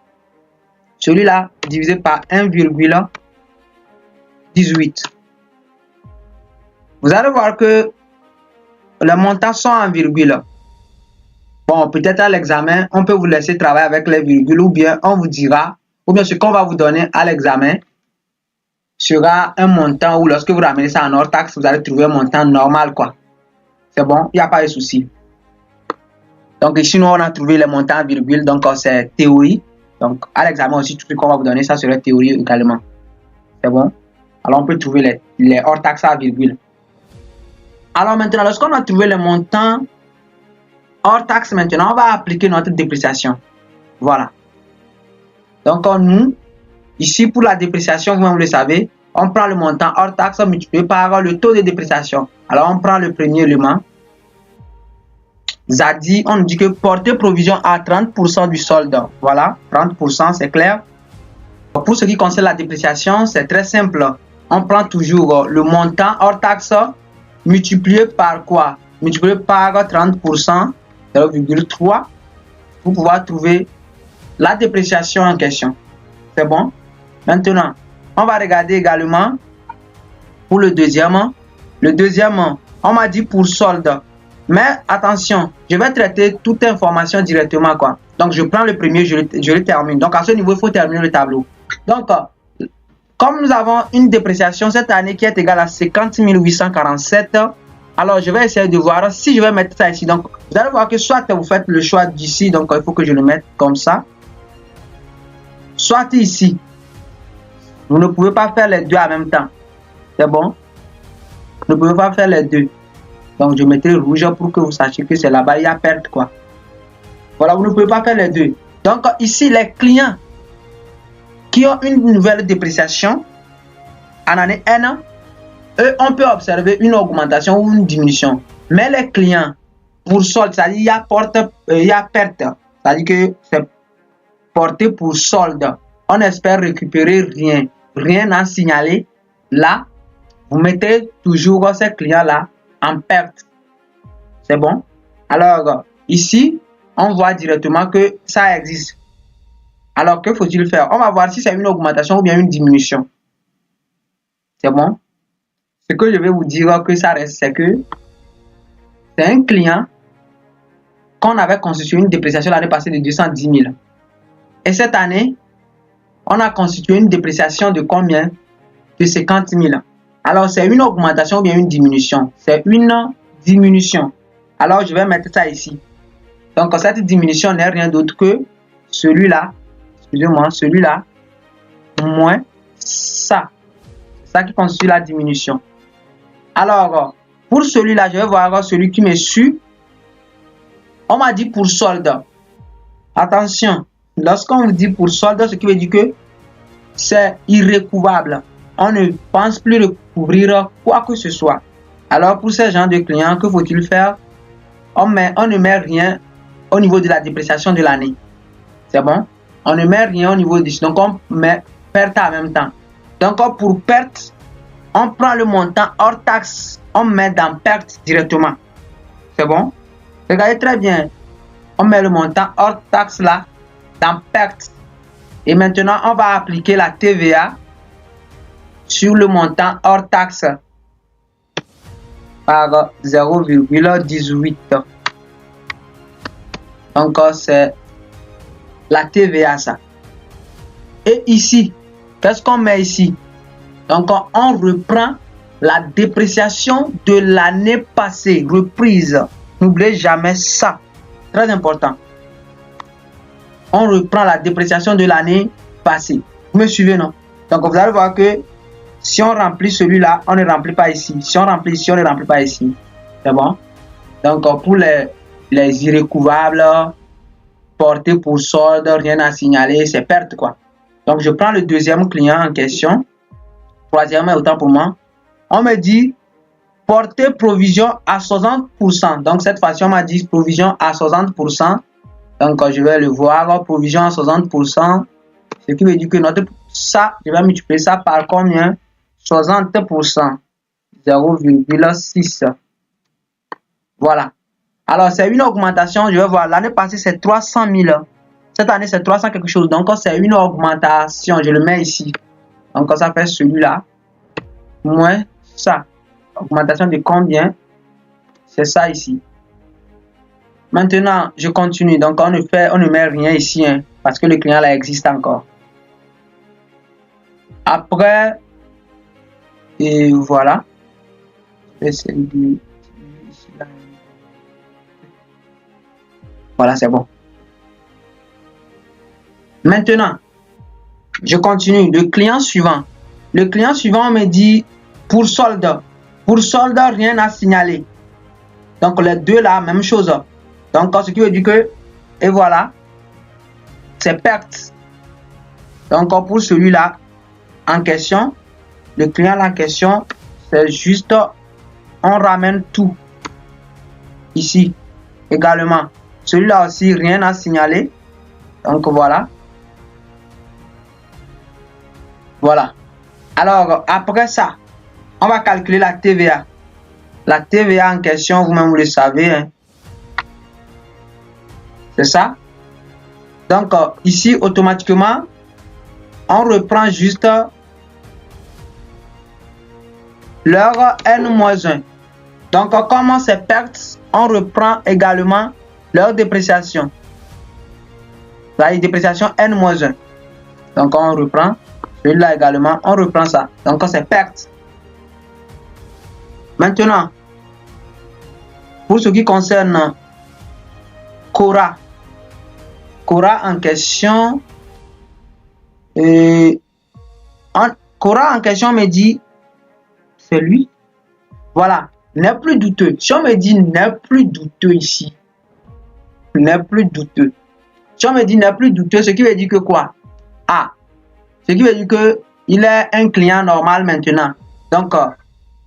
celui-là divisé par 1,18. Vous allez voir que les montants sont en virgule. Bon, peut-être à l'examen, on peut vous laisser travailler avec les virgules ou bien on vous dira, ou bien ce qu'on va vous donner à l'examen sera un montant où lorsque vous ramenez ça en hors taxe, vous allez trouver un montant normal, quoi. C'est bon, il n'y a pas de souci. Donc ici, nous, on a trouvé les montants en virgule, donc c'est théorie. Donc à l'examen aussi, tout ce qu'on va vous donner, ça serait théorie également. C'est bon? Alors on peut trouver les hors taxes à virgule. Alors maintenant, lorsqu'on a trouvé les montants hors taxe, maintenant, on va appliquer notre dépréciation. Voilà. Donc, nous, ici, pour la dépréciation, vous le savez, on prend le montant hors taxe multiplié par le taux de dépréciation. Alors, on prend le premier élément. Zadi, on nous dit que porter provision à 30% du solde. Voilà, 30%, c'est clair. Pour ce qui concerne la dépréciation, c'est très simple. On prend toujours le montant hors taxe multiplié par quoi? Multiplié par 30%, 0,3 pour pouvoir trouver la dépréciation en question. C'est bon? Maintenant, on va regarder également pour le deuxième. Le deuxième, on m'a dit pour solde. Mais attention, je vais traiter toute information directement, quoi. Donc, je prends le premier, je le termine. Donc, à ce niveau, il faut terminer le tableau. Donc, comme nous avons une dépréciation cette année qui est égale à 50 847, alors je vais essayer de voir si je vais mettre ça ici. Donc, vous allez voir que soit vous faites le choix d'ici, donc il faut que je le mette comme ça. Soit ici. Vous ne pouvez pas faire les deux en même temps. C'est bon? Vous ne pouvez pas faire les deux. Donc, je mettrai rouge pour que vous sachiez que c'est là-bas, il y a perte, quoi. Voilà, vous ne pouvez pas faire les deux. Donc, ici, les clients qui ont une nouvelle dépréciation en année N, eux, on peut observer une augmentation ou une diminution. Mais les clients, pour solde, c'est-à-dire il y a perte. C'est-à-dire que c'est porté pour solde. On espère récupérer rien. Rien à signaler. Là, vous mettez toujours ces clients-là en perte. C'est bon? Alors, ici, on voit directement que ça existe. Alors, que faut-il faire? On va voir si c'est une augmentation ou bien une diminution. C'est bon? Ce que je vais vous dire que ça reste, c'est que c'est un client qu'on avait constitué une dépréciation l'année passée de 210 000. Et cette année, on a constitué une dépréciation de combien? De 50 000. Alors, c'est une augmentation ou bien une diminution? C'est une diminution. Alors, je vais mettre ça ici. Donc, cette diminution n'est rien d'autre que celui-là, excusez-moi, celui-là, moins ça. C'est ça qui constitue la diminution. Alors, pour celui-là, je vais voir celui qui me suit. On m'a dit pour solde. Attention, lorsqu'on dit pour solde, ce qui veut dire que c'est irrécouvrable. On ne pense plus recouvrir quoi que ce soit. Alors, pour ce genre de clients, que faut-il faire? On ne met rien au niveau de la dépréciation de l'année. C'est bon? On ne met rien au niveau de... Donc, on met perte en même temps. Donc, pour perte, on prend le montant hors taxe, on met dans perte directement. C'est bon? Regardez très bien. On met le montant hors taxe là, dans perte. Et maintenant, on va appliquer la TVA sur le montant hors taxe par 0,18. Donc, c'est la TVA, ça. Et ici, qu'est-ce qu'on met ici? Donc, on reprend la dépréciation de l'année passée, reprise. N'oubliez jamais ça. Très important. On reprend la dépréciation de l'année passée. Vous me suivez, non? Donc, vous allez voir que si on remplit celui-là, on ne remplit pas ici. Si on remplit ici, on ne remplit pas ici. C'est bon? Donc, pour les irrécouvrables, portés pour solde, rien à signaler, c'est perte, quoi. Donc, je prends le deuxième client en question. Troisième est autant pour moi. On me dit porter provision à 60%. Donc, cette fois-ci, on m'a dit provision à 60%. Donc, je vais le voir. Provision à 60%. Ce qui veut dire que ça, je vais multiplier ça par combien? 60%. 0,6. Voilà. Alors, c'est une augmentation. Je vais voir. L'année passée, c'est 300 000. Cette année, c'est 300 quelque chose. Donc, c'est une augmentation. Je le mets ici. Donc, ça fait celui-là. Moins ça. Augmentation de combien? C'est ça ici. Maintenant, je continue. Donc, on ne met rien ici. Hein, parce que le client là existe encore. Après, et voilà. Voilà, c'est bon. Maintenant, je continue. Le client suivant. Le client suivant me dit pour solde. Pour solde, rien à signaler. Donc, les deux là, même chose. Donc, ce qui veut dire que, et voilà, c'est perte. Donc, pour celui-là en question, le client en question, c'est juste, on ramène tout ici également. Celui-là aussi, rien à signaler. Donc, voilà. Voilà. Alors, après ça, on va calculer la TVA. La TVA en question, vous-même, vous le savez. Hein. C'est ça. Donc, ici, automatiquement, on reprend juste leur N-1. Donc, comme c'est perte, on reprend également leur dépréciation. La dépréciation N-1. Donc, on reprend. Celui-là également, on reprend ça. Donc, c'est perte. Maintenant, pour ce qui concerne Cora en question, Cora en question me dit, c'est lui. Voilà, n'est plus douteux. Si on me dit n'est plus douteux ici, n'est plus douteux. Si on me dit n'est plus douteux, ce qui veut dire que quoi? Ah, ce qui veut dire que il est un client normal maintenant. Donc,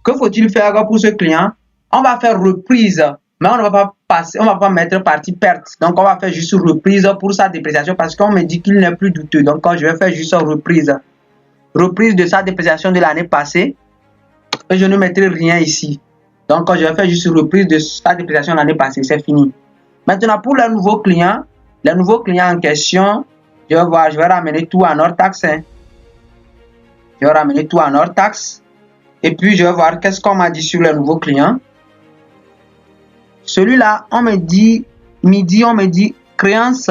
que faut-il faire pour ce client? On va faire reprise, mais on ne va pas passer, on va pas mettre partie perte. Donc, on va faire juste reprise pour sa dépréciation parce qu'on me dit qu'il n'est plus douteux. Donc, je vais faire juste reprise. Reprise de sa dépréciation de l'année passée. Et je ne mettrai rien ici. Donc, je vais faire juste reprise de sa dépréciation de l'année passée. C'est fini. Maintenant, pour les nouveaux clients en question, je vais ramener tout en hors taxe. Hein. Je vais ramener tout en hors taxe. Et puis, je vais voir qu'est-ce qu'on m'a dit sur les nouveaux clients. Celui-là, on me dit, midi, on me dit créance,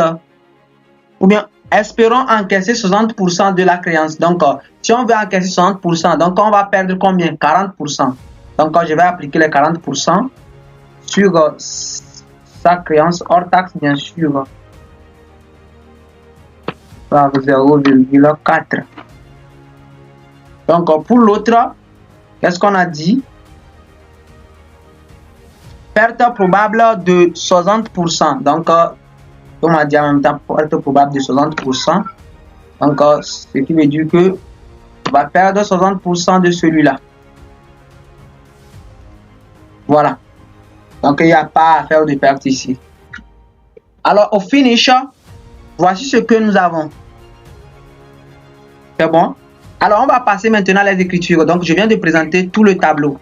ou bien espérons encaisser 60% de la créance. Donc, si on veut encaisser 60%, donc on va perdre combien? 40%. Donc, je vais appliquer les 40% sur sa créance hors taxe, bien sûr. Par 0,4. Donc, pour l'autre, qu'est-ce qu'on a dit? Perte probable de 60%. Donc, on m'a dit en même temps perte probable de 60%. Donc, ce qui veut dire que on va perdre 60% de celui-là. Voilà. Donc, il n'y a pas à faire de perte ici. Alors, au finish, voici ce que nous avons. C'est bon? Alors, on va passer maintenant à les écritures. Donc, je viens de présenter tout le tableau.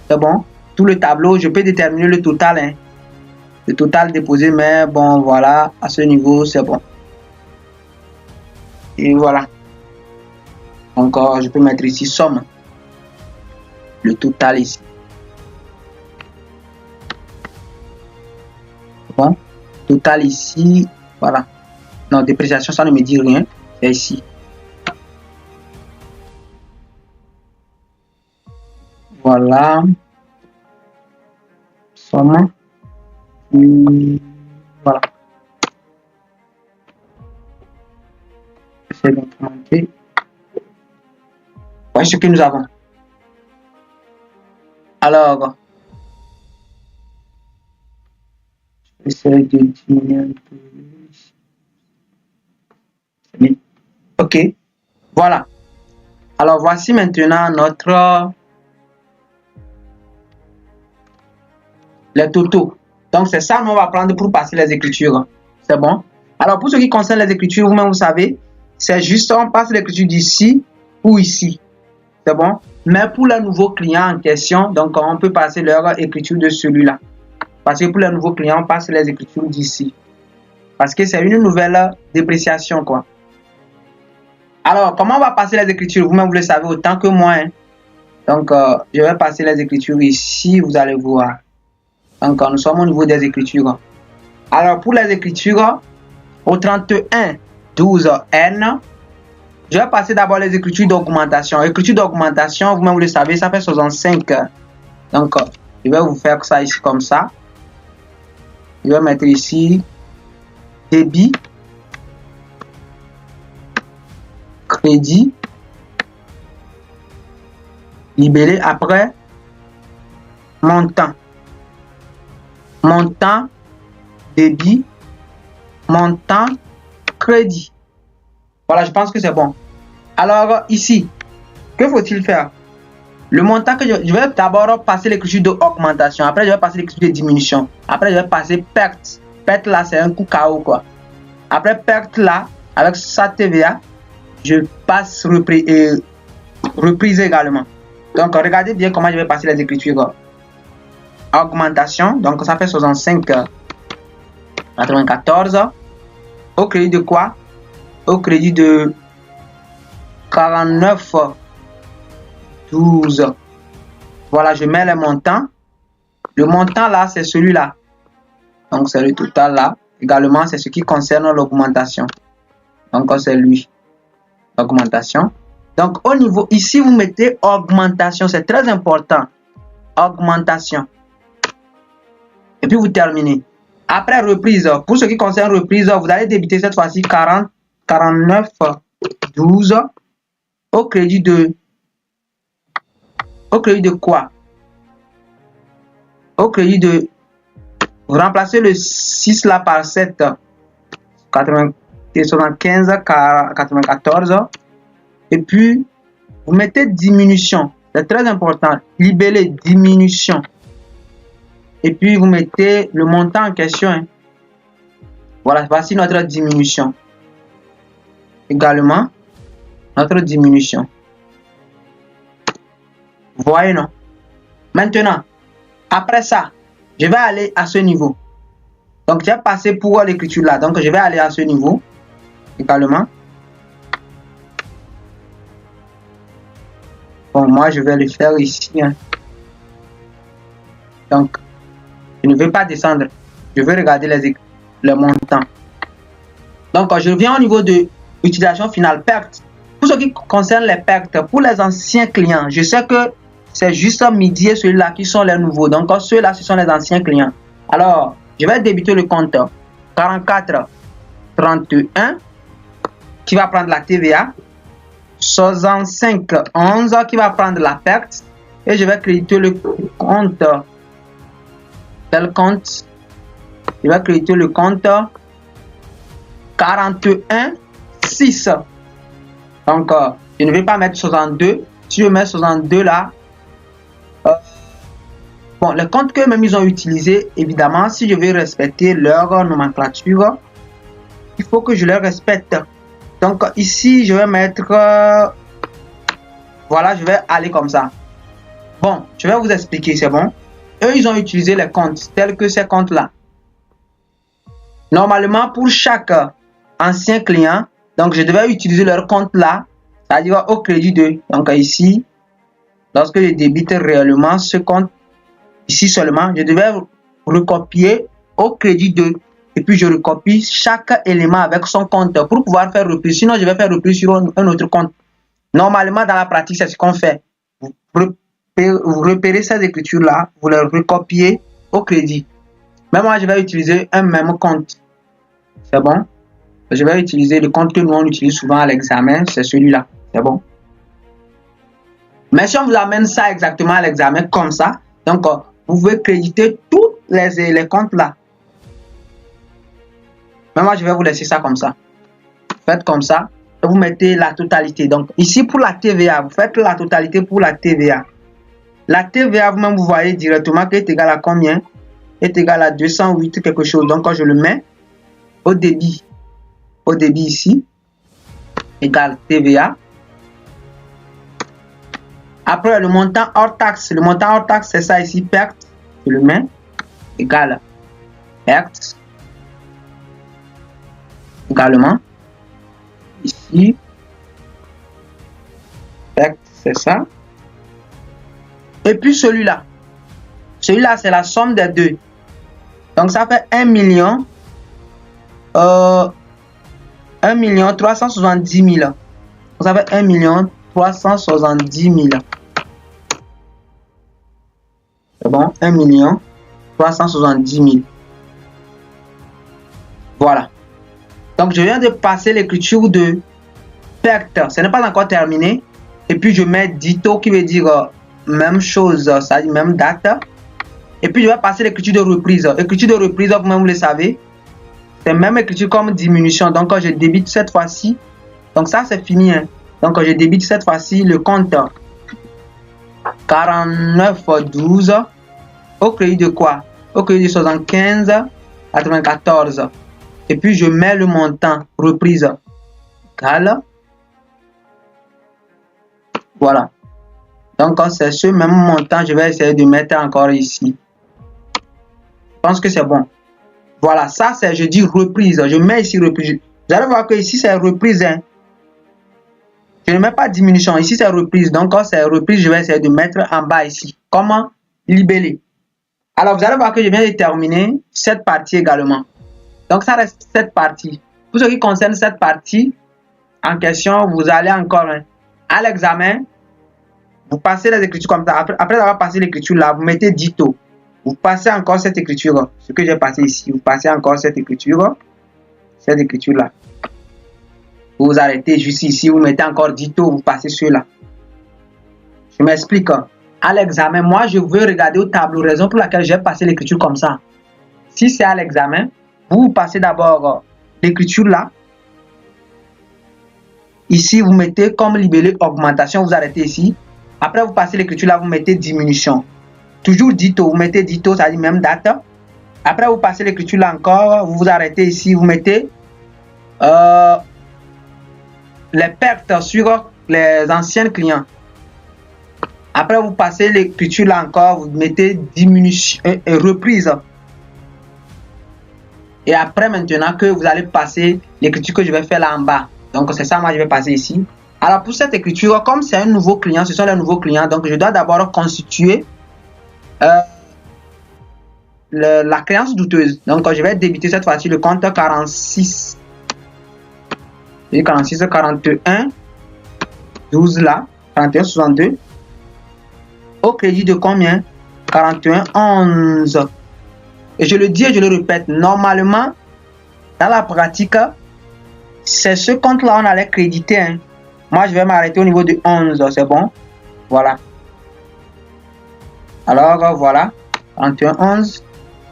C'est bon? Tout le tableau, je peux déterminer le total. Hein. Le total déposé, mais bon, voilà, à ce niveau, c'est bon. Et voilà. Encore, je peux mettre ici somme. Le total ici. Bon. Total ici, voilà. Non, dépréciation, ça ne me dit rien. C'est ici. Voilà. Somme. Voilà. C'est documenté. Voici ce que nous avons. Alors, j'essaie de diminuer un peu. Ok. Voilà. Alors, voici maintenant notre les totaux. Donc, c'est ça qu'on va prendre pour passer les écritures. C'est bon? Alors, pour ce qui concerne les écritures, vous-même, vous savez, c'est juste on passe l'écriture d'ici ou ici. C'est bon? Mais pour les nouveaux clients en question, donc, on peut passer leur écriture de celui-là. Parce que pour les nouveaux clients, on passe les écritures d'ici. Parce que c'est une nouvelle dépréciation, quoi. Alors, comment on va passer les écritures? Vous-même, vous le savez autant que moi. Hein? Donc, je vais passer les écritures ici, vous allez voir. Donc, nous sommes au niveau des écritures. Alors, pour les écritures, au 31-12N, je vais passer d'abord les écritures d'augmentation. Écriture d'augmentation, vous-même vous le savez, ça fait 65. Donc, je vais vous faire ça ici comme ça. Je vais mettre ici débit, crédit, libellé, après, montant. Montant débit, montant, crédit. Voilà, je pense que c'est bon. Alors, ici, que faut-il faire? Le montant que je vais d'abord passer l'écriture d'augmentation. Après, je vais passer l'écriture de diminution. Après, je vais passer perte. Perte là, c'est un coup KO quoi. Après, perte là, avec sa TVA, je passe reprise également. Donc, regardez bien comment je vais passer les écritures. Augmentation, donc ça fait 65,94. Au crédit de quoi? Au crédit de 49,12. Voilà, je mets les montants. Le montant là, c'est celui-là. Donc, c'est le total là. Également, c'est ce qui concerne l'augmentation. Donc, c'est lui. Augmentation. Donc, au niveau, ici, vous mettez augmentation. C'est très important. Augmentation. Et puis, vous terminez. Après reprise, pour ce qui concerne reprise, vous allez débiter cette fois-ci 49,12 au crédit de quoi? Au crédit de, vous remplacez le 6 là par 7, 75,94 et puis vous mettez diminution, c'est très important, libellé diminution. Et puis vous mettez le montant en question. Hein. Voilà, voici notre diminution. Également, notre diminution. Vous voyez, non? Maintenant, après ça, je vais aller à ce niveau. Donc, j'ai passé pour l'écriture là. Donc, je vais aller à ce niveau. Également. Bon, moi, je vais le faire ici. Hein. Donc, je ne vais pas descendre. Je vais regarder les montants. Donc, je viens au niveau de l'utilisation finale perte. Pour ce qui concerne les pertes, pour les anciens clients, je sais que c'est juste midi et celui-là qui sont les nouveaux. Donc, ceux-là, ce sont les anciens clients. Alors, je vais débiter le compte 44,31 qui va prendre la TVA. 65,11 qui va prendre la perte. Et je vais créditer le compte. Tel compte. Je vais créditer le compte 41,6. Donc, je ne vais pas mettre 62. Si je mets 62 là, bon, les comptes que même ils ont utilisés, évidemment, si je veux respecter leur nomenclature, il faut que je les respecte. Donc, ici, je vais mettre, voilà, je vais aller comme ça. Bon, je vais vous expliquer, c'est bon. Eux, ils ont utilisé les comptes tels que ces comptes-là. Normalement, pour chaque ancien client, donc je devais utiliser leur compte là, c'est-à-dire au crédit de. Donc ici, lorsque je débite réellement ce compte, ici seulement, je devais recopier au crédit de. Et puis je recopie chaque élément avec son compte pour pouvoir faire reprise. Sinon, je vais faire reprise sur un autre compte. Normalement, dans la pratique, c'est ce qu'on fait. Vous repérez ces écritures-là, vous les recopiez au crédit. Mais moi, je vais utiliser un même compte. C'est bon? Je vais utiliser le compte que nous on utilise souvent à l'examen, c'est celui-là. C'est bon? Mais si on vous amène ça exactement à l'examen comme ça, donc vous pouvez créditer tous les comptes là. Mais moi, je vais vous laisser ça comme ça. Faites comme ça et vous mettez la totalité. Donc ici pour la TVA, vous faites la totalité pour la TVA. La TVA, vous-même, vous voyez directement qu'elle est égale à combien? Est égal à 208 quelque chose. Donc, quand je le mets au débit ici, égale TVA. Après, le montant hors taxe. Le montant hors taxe, c'est ça ici, perte. Je le mets, égale perte. Également, ici, perte, c'est ça. Et puis celui-là. Celui-là, c'est la somme des deux. Donc, ça fait 1 370 000. Donc, ça fait 1 370 000. C'est bon? 1 370 000. Voilà. Donc, je viens de passer l'écriture de perte. Ce n'est pas encore terminé. Et puis, je mets dito qui veut dire même chose, c'est-à-dire même date. Et puis, je vais passer l'écriture de reprise. L'écriture de reprise, vous-même, vous le savez. C'est même écriture comme diminution. Donc, quand je débite cette fois-ci, donc ça, c'est fini. Hein. Donc, quand je débite cette fois-ci le compte 4912 au crédit de quoi? Au crédit de 75 94. Et puis, je mets le montant reprise égal. Voilà. Donc, c'est ce même montant, je vais essayer de mettre encore ici. Je pense que c'est bon. Voilà, ça c'est, je dis reprise. Je mets ici reprise. Vous allez voir que ici c'est reprise. Hein. Je ne mets pas diminution. Ici c'est reprise. Donc, quand c'est reprise, je vais essayer de mettre en bas ici. Comment libeller. Alors, vous allez voir que je viens de terminer cette partie également. Donc, ça reste cette partie. Pour ce qui concerne cette partie en question, vous allez encore hein, à l'examen. Vous passez les écritures comme ça. Après avoir passé l'écriture là, vous mettez dito. Vous passez encore cette écriture. Ce que j'ai passé ici. Vous passez encore cette écriture. Cette écriture là. Vous vous arrêtez juste ici. Vous mettez encore dito. Vous passez cela. Je m'explique. À l'examen, moi je veux regarder au tableau. Raison pour laquelle j'ai passé l'écriture comme ça. Si c'est à l'examen, vous passez d'abord l'écriture là. Ici, vous mettez comme libellé augmentation. Vous arrêtez ici. Après, vous passez l'écriture là, vous mettez diminution. Toujours dito, vous mettez dito, ça dit même date. Après, vous passez l'écriture là encore, vous vous arrêtez ici, vous mettez les pertes sur les anciens clients. Après, vous passez l'écriture là encore, vous mettez diminution et reprise. Et après, maintenant que vous allez passer l'écriture que je vais faire là en bas. Donc, c'est ça, moi, je vais passer ici. Alors, pour cette écriture, comme c'est un nouveau client, ce sont les nouveaux clients, donc je dois d'abord constituer la créance douteuse. Donc, je vais débiter cette fois-ci le compte 46. Et 46, 41, 12 là, 41, 62. Au crédit de combien? 41, 11. Et je le dis et je le répète, normalement, dans la pratique, c'est ce compte-là on allait créditer. Hein. Moi, je vais m'arrêter au niveau de 11, c'est bon? Voilà. Alors, voilà, 41, 11.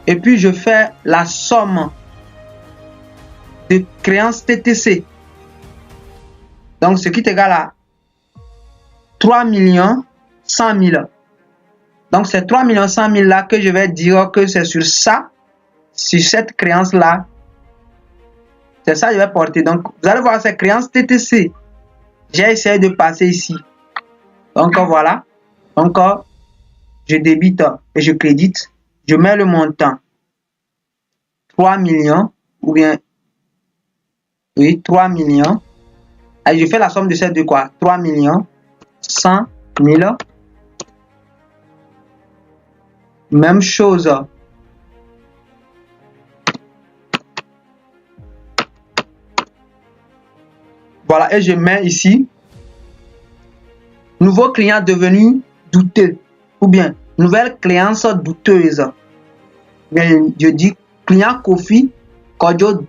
Et puis, je fais la somme de créances TTC. Donc, ce qui est égal à 3 100 000. Donc, c'est 3 100 000 là que je vais dire que c'est sur ça, sur cette créance-là. C'est ça que je vais porter. Donc, vous allez voir ces créances TTC. J'ai essayé de passer ici. Donc, voilà. Donc, je débite et je crédite. Je mets le montant. 3 millions. Ou bien, oui, 3 millions. Et je fais la somme de ces deux quoi? 3 millions 100 000. Même chose. Voilà, et je mets ici nouveau client devenu douteux ou bien nouvelle créance douteuse. Je dis client Kofi Kojo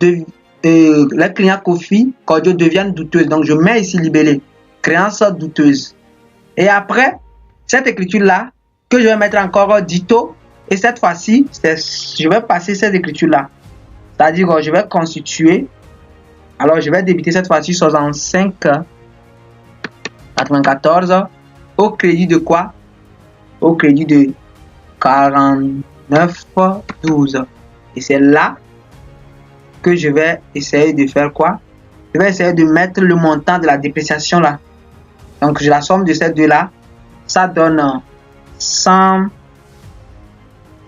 les clients Kofi Kojo deviennent douteuses. Donc je mets ici libellé créance douteuse. Et après cette écriture là que je vais mettre encore dito et cette fois-ci je vais passer cette écriture là. C'est-à-dire je vais constituer. Alors, je vais débiter cette fois-ci 65 94 au crédit de quoi? Au crédit de 49 12. Et c'est là que je vais essayer de faire quoi? Je vais essayer de mettre le montant de la dépréciation là. Donc, je la somme de ces deux là. Ça donne 100.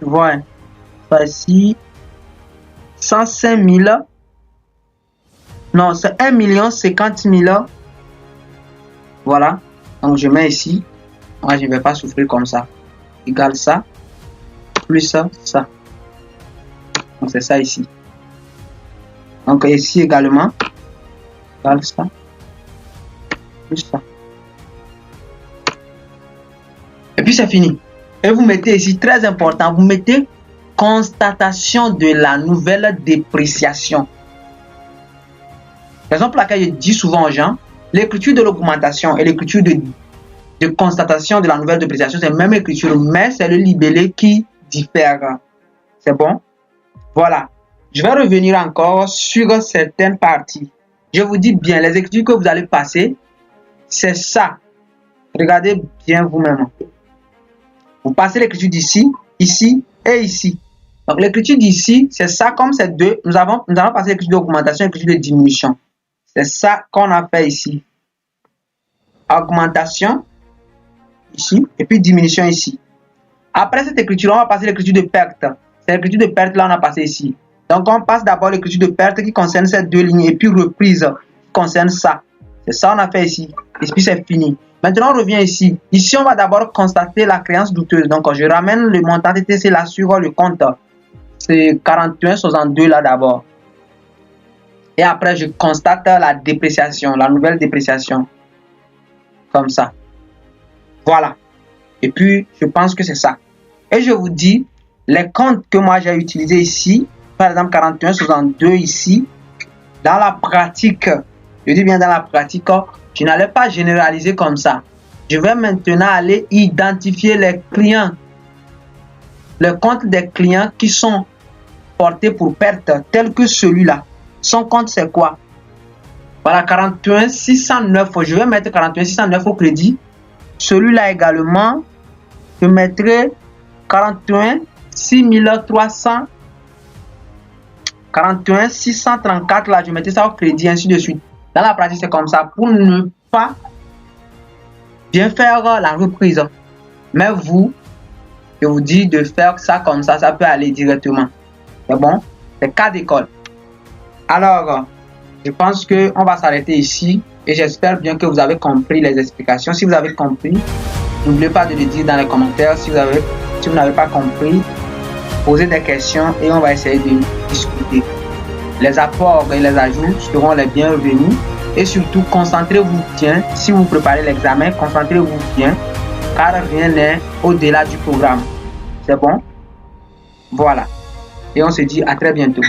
Voilà. Voici 105 000. Non, c'est 1 50 000. Voilà. Donc, je mets ici. Moi, je ne vais pas souffrir comme ça. Égal ça. Plus ça, ça. Donc, c'est ça ici. Donc, ici également. Égal ça. Plus ça. Et puis, c'est fini. Et vous mettez ici, très important, vous mettez constatation de la nouvelle dépréciation. Raison pour laquelle je dis souvent aux gens, l'écriture de l'augmentation et l'écriture de constatation de la nouvelle dépréciation, c'est la même écriture, mais c'est le libellé qui diffère. C'est bon? Voilà. Je vais revenir encore sur certaines parties. Je vous dis bien, les écritures que vous allez passer, c'est ça. Regardez bien vous-même. Vous passez l'écriture d'ici, ici et ici. Donc l'écriture d'ici, c'est ça comme c'est deux. Nous allons passer l'écriture d'augmentation et l'écriture de diminution. C'est ça qu'on a fait ici. Augmentation ici et puis diminution ici. Après cette écriture, on va passer l'écriture de perte. C'est l'écriture de perte là on a passé ici. Donc on passe d'abord l'écriture de perte qui concerne ces deux lignes et puis reprise qui concerne ça. C'est ça on a fait ici. Et puis c'est fini. Maintenant on revient ici. Ici on va d'abord constater la créance douteuse. Donc je ramène le montant TTC là sur le compte. C'est 41,62 là d'abord. Et après je constate la dépréciation, la nouvelle dépréciation. Comme ça. Voilà. Et puis je pense que c'est ça. Et je vous dis, les comptes que moi j'ai utilisés ici, par exemple 41,62 ici, dans la pratique, je dis bien dans la pratique, je n'allais pas généraliser comme ça. Je vais maintenant aller identifier les clients, les comptes des clients qui sont portés pour perte, tel que celui-là. Son compte c'est quoi? Voilà, 41,609. Je vais mettre 41,609 au crédit. Celui-là également, je mettrai 41,6300. 41,634 là, je mettais ça au crédit, ainsi de suite. Dans la pratique, c'est comme ça pour ne pas bien faire la reprise. Mais vous, je vous dis de faire ça comme ça peut aller directement. C'est bon? C'est cas d'école. Alors, je pense qu'on va s'arrêter ici et j'espère bien que vous avez compris les explications. Si vous avez compris, n'oubliez pas de le dire dans les commentaires. Si vous n'avez pas compris, posez des questions et on va essayer de discuter. Les apports et les ajouts seront les bienvenus. Et surtout, concentrez-vous bien. Si vous préparez l'examen, concentrez-vous bien, car rien n'est au-delà du programme. C'est bon? Voilà. Et on se dit à très bientôt.